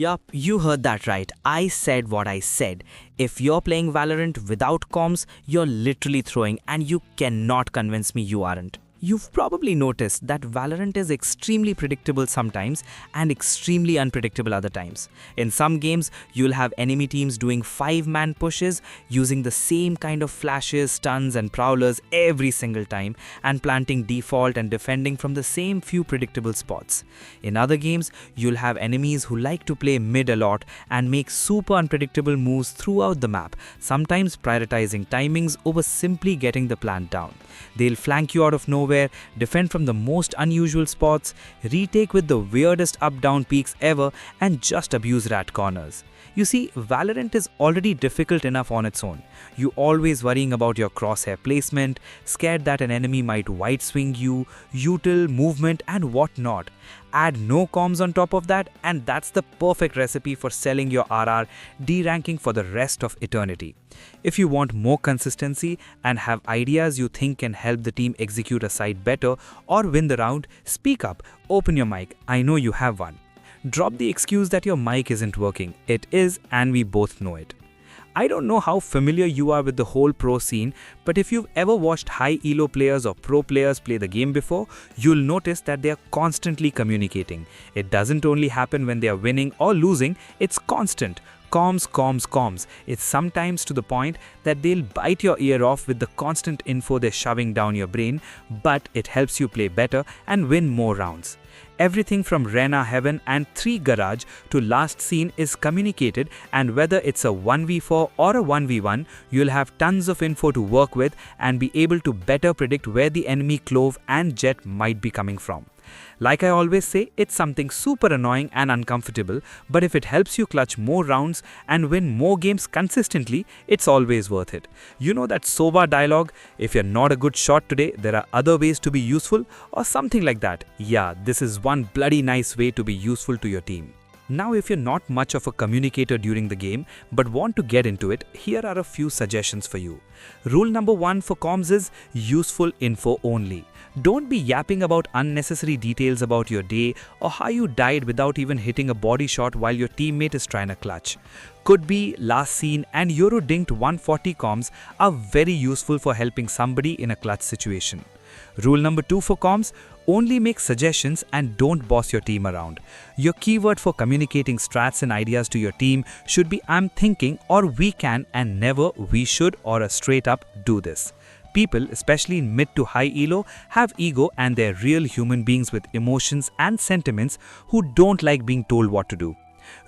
Yup, you heard that right. I said what I said. If you're playing Valorant without comms, you're literally throwing, and you cannot convince me you aren't. You've probably noticed that Valorant is extremely predictable sometimes and extremely unpredictable other times. In some games, you'll have enemy teams doing 5-man pushes using the same kind of flashes, stuns and prowlers every single time and planting default and defending from the same few predictable spots. In other games, you'll have enemies who like to play mid a lot and make super unpredictable moves throughout the map, sometimes prioritizing timings over simply getting the plant down. They'll flank you out of nowhere, defend from the most unusual spots, retake with the weirdest up-down peaks ever, and just abuse rat corners. You see, Valorant is already difficult enough on its own. You always worrying about your crosshair placement, scared that an enemy might wide swing you, util, movement and whatnot. Add no comms on top of that and that's the perfect recipe for selling your RR D-ranking for the rest of eternity. If you want more consistency and have ideas you think can help the team execute a side better or win the round, speak up, open your mic, I know you have one. Drop the excuse that your mic isn't working. It is, and we both know it. I don't know how familiar you are with the whole pro scene, but if you've ever watched high elo players or pro players play the game before, you'll notice that they are constantly communicating. It doesn't only happen when they are winning or losing, it's constant. Comms. It's sometimes to the point that they'll bite your ear off with the constant info they're shoving down your brain, but it helps you play better and win more rounds. Everything from REYNA Heaven and 3 Garage to Last Scene is communicated, and whether it's a 1v4 or a 1v1, you'll have tons of info to work with and be able to better predict where the enemy Clove and JETT might be coming from. Like I always say, it's something super annoying and uncomfortable, but if it helps you clutch more rounds and win more games consistently, it's always worth it. You know that Soba dialogue, if you're not a good shot today, there are other ways to be useful, or something like that. Yeah, this is one bloody nice way to be useful to your team. Now, if you're not much of a communicator during the game but want to get into it, here are a few suggestions for you. Rule number 1 for comms is useful info only. Don't be yapping about unnecessary details about your day or how you died without even hitting a body shot while your teammate is trying to clutch. Could be, Last Scene and Euro Dinked 140 comms are very useful for helping somebody in a clutch situation. Rule number 2 for comms, only make suggestions and don't boss your team around. Your keyword for communicating strats and ideas to your team should be I'm thinking or we can, and never we should or a straight up do this. People, especially in mid to high elo, have ego and they're real human beings with emotions and sentiments who don't like being told what to do.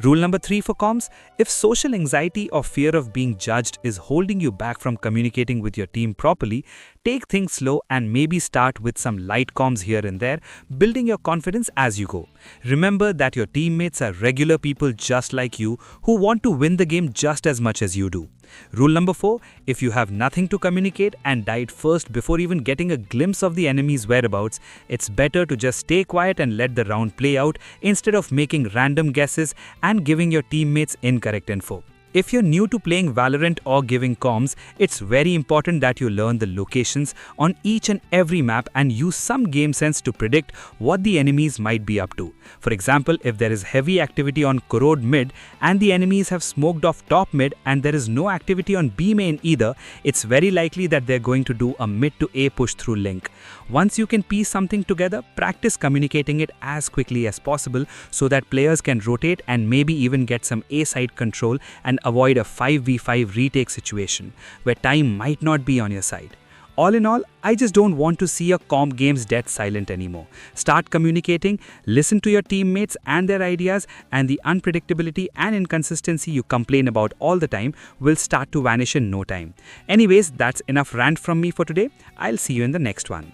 Rule number 3 for comms, if social anxiety or fear of being judged is holding you back from communicating with your team properly, take things slow and maybe start with some light comms here and there, building your confidence as you go. Remember that your teammates are regular people just like you who want to win the game just as much as you do. Rule number 4, if you have nothing to communicate and died first before even getting a glimpse of the enemy's whereabouts, it's better to just stay quiet and let the round play out instead of making random guesses and giving your teammates incorrect info. If you're new to playing Valorant or giving comms, it's very important that you learn the locations on each and every map and use some game sense to predict what the enemies might be up to. For example, if there is heavy activity on Corrode mid and the enemies have smoked off top mid and there is no activity on B main either, it's very likely that they're going to do a mid to A push through link. Once you can piece something together, practice communicating it as quickly as possible so that players can rotate and maybe even get some A side control and avoid a 5v5 retake situation where time might not be on your side. All in all, I just don't want to see your comm games dead silent anymore. Start communicating, listen to your teammates and their ideas, and the unpredictability and inconsistency you complain about all the time will start to vanish in no time. Anyways, that's enough rant from me for today. I'll see you in the next one.